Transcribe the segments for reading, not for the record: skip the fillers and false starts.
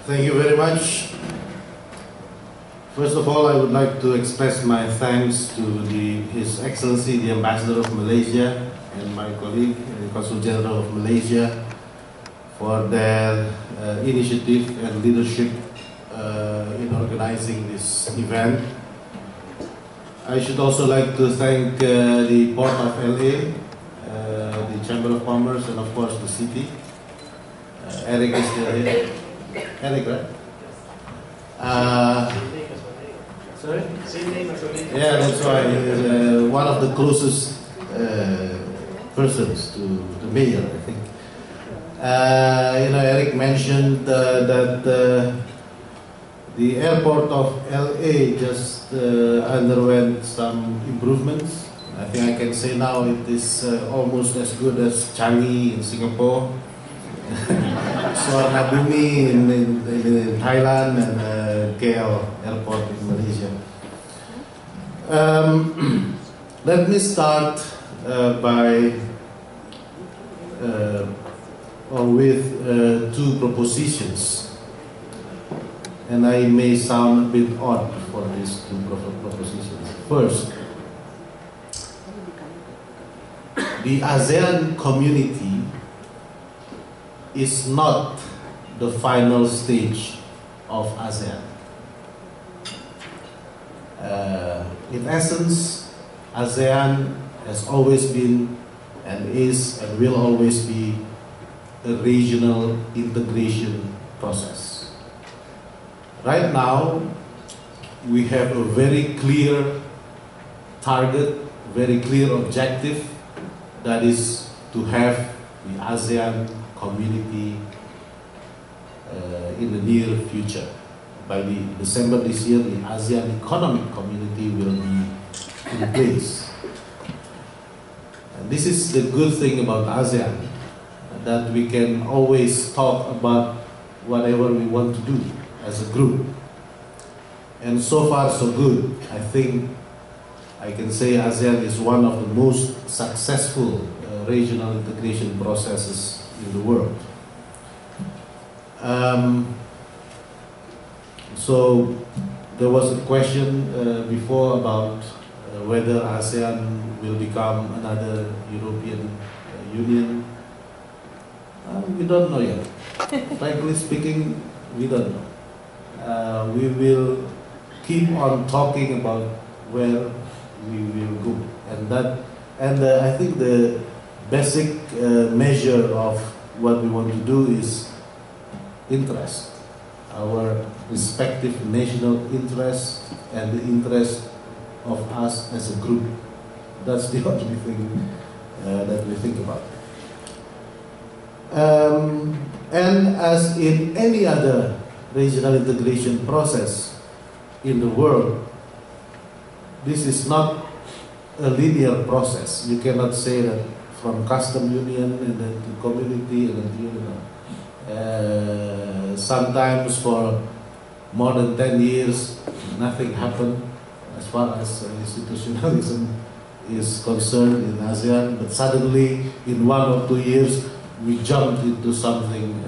Thank you very much. First of all, I would like to express my thanks to His Excellency the Ambassador of Malaysia and my colleague, the Consul General of Malaysia, for their initiative and leadership in organizing this event. I should also like to thank the Port of LA, the Chamber of Commerce, and of course the city. Eric is still here. Eric, right? Sorry? Yeah, that's why he is one of the closest persons to the mayor, I think. Eric mentioned that the airport of LA just underwent some improvements. I think I can say now it is almost as good as Changi in Singapore, Suvarnabhumi in Thailand, and KL airport in Malaysia. Let me start with two propositions. And I may sound a bit odd for these two propositions. First, the ASEAN community is not the final stage of ASEAN. In essence, ASEAN has always been and is and will always be a regional integration process. Right now, we have a very clear target, very clear objective, that is to have the ASEAN community in the near future. By December this year, the ASEAN Economic Community will be in place. And this is the good thing about ASEAN, that we can always talk about whatever we want to do as a group. And so far so good. I think I can say ASEAN is one of the most successful regional integration processes in the world. So there was a question before about whether ASEAN will become another European Union. We don't know yet. Frankly speaking, we don't know. We will keep on talking about where we will go, and I think the basic measure of what we want to do is interest, our respective national interest and the interest of us as a group. That's the only thing that we think about. And as in any other regional integration process in the world, this is not a linear process. You cannot say that from custom union and then to community and then sometimes for more than 10 years nothing happened as far as institutionalism is concerned in ASEAN, but suddenly in 1 or 2 years we jumped into something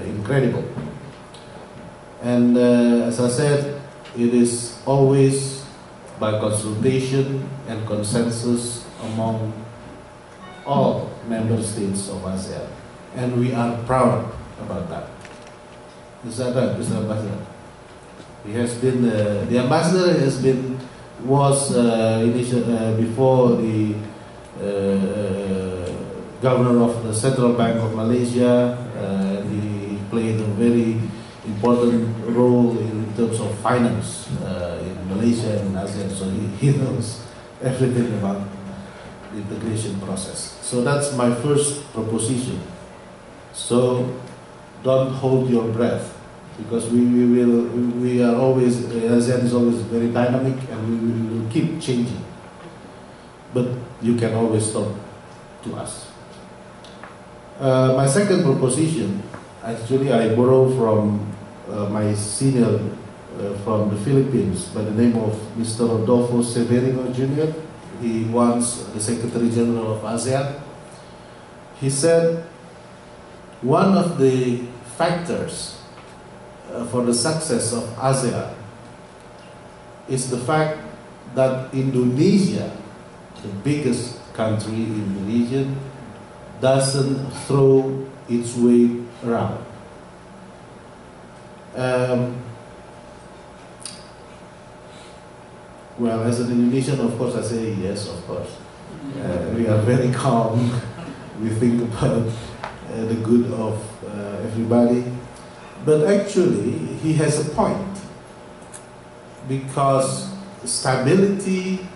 incredible. And as I said, it is always by consultation and consensus among all member states of ASEAN. And we are proud about that. Is that right, Mr. Ambassador? He has been, the ambassador has been, before the governor of the Central Bank of Malaysia, he played a very important role in terms of finance in Malaysia and ASEAN, so he knows everything about the integration process. So that's my first proposition. So don't hold your breath, because we are always, ASEAN is always very dynamic and we will keep changing. But you can always talk to us. My second proposition, actually I borrow from my senior from the Philippines by the name of Mr. Rodolfo Severino Jr. He was the Secretary General of ASEAN. He said one of the factors for the success of ASEAN is the fact that Indonesia, the biggest country in the region, doesn't throw its weight around. Well, as an Indonesian, of course, I say yes, of course. We are very calm. We think about the good of everybody. But actually, he has a point. Because stability,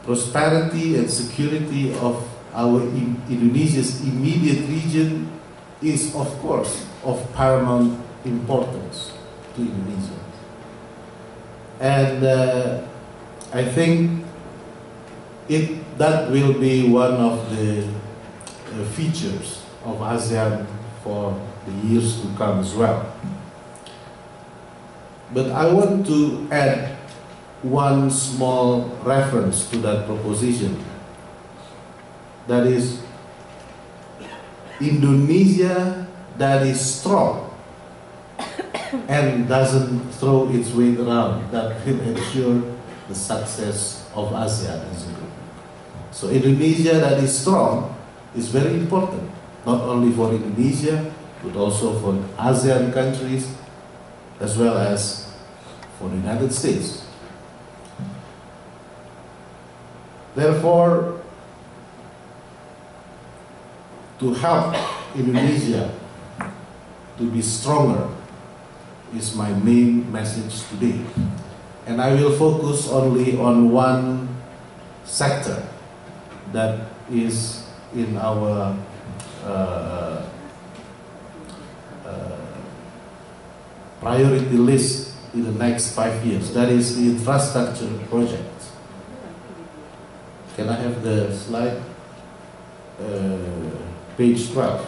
prosperity, and security of our Indonesia's immediate region is, of course, of paramount importance to Indonesia. And I think that will be one of the features of ASEAN for the years to come as well. But I want to add one small reference to that proposition. That is, Indonesia that is strong and doesn't throw its weight around, that will ensure the success of ASEAN as a group. So Indonesia that is strong is very important, not only for Indonesia, but also for ASEAN countries, as well as for the United States. Therefore, to help Indonesia to be stronger is my main message today. And I will focus only on one sector that is in our priority list in the next 5 years. That is the infrastructure project. Can I have the slide? Page 12.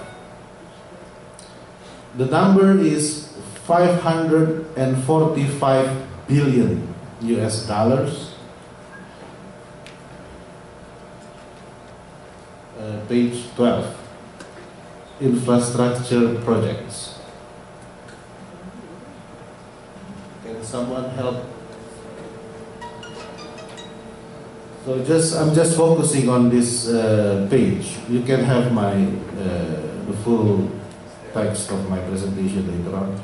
The number is 545 billion US dollars. Page 12. Infrastructure projects. Can someone help? So I'm just focusing on this page. You can have the full text of my presentation later on.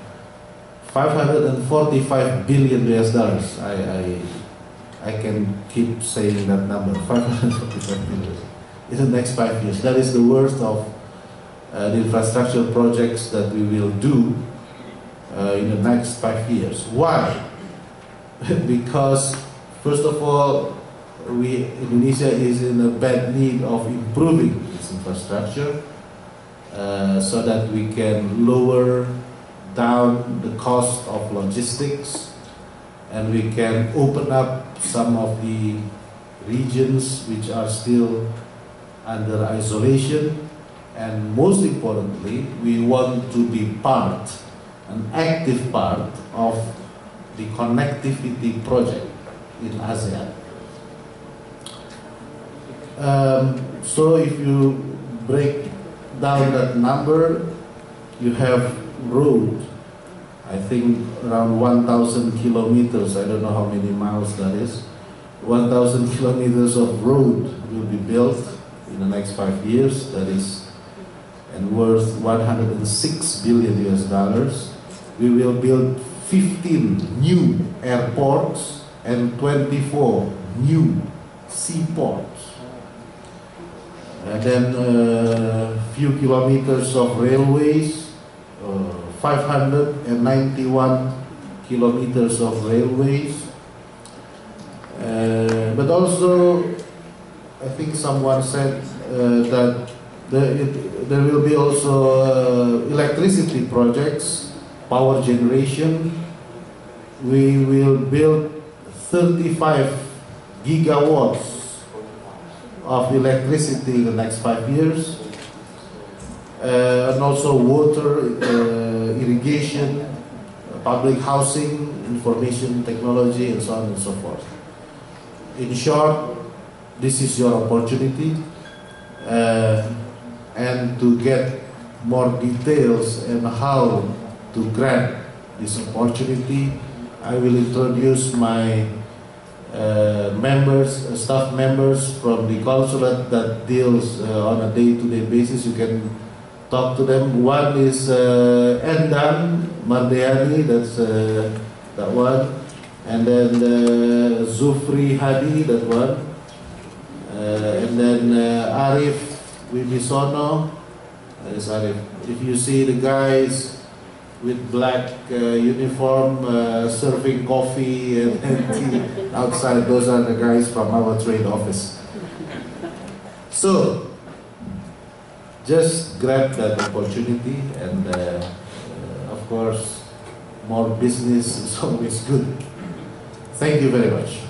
545 billion US dollars. I can keep saying that number. 545 billion in the next 5 years. That is the worth of the infrastructure projects that we will do in the next 5 years. Why? Because first of all, Indonesia is in a bad need of improving its infrastructure so that we can lower down the cost of logistics and we can open up some of the regions which are still under isolation, and most importantly, we want to be an active part of the connectivity project in ASEAN. So if you break down that number, you have road, I think around 1,000 kilometers, I don't know how many miles that is, 1,000 kilometers of road will be built in the next 5 years, that is, and worth 106 billion US dollars. We will build 15 new airports and 24 new seaports. And then a few kilometers of railways, 591 kilometers of railways. But also, I think someone said that there will be also electricity projects, power generation. We will build 35 gigawatts of electricity in the next 5 years, and also water, irrigation, public housing, information technology, and so on and so forth. In short, this is your opportunity, and to get more details on how to grant this opportunity. I will introduce my members, staff members from the consulate that deals on a day-to-day basis. You can talk to them. One is Endan Mardeani, that's that one, and then Zufri Hadi, that one, and then Arif Wibisono. Yes, Arif. If you see the guys with black uniform serving coffee and tea outside, those are the guys from our trade office. So just grab that opportunity, and of course more business is always good. Thank you very much.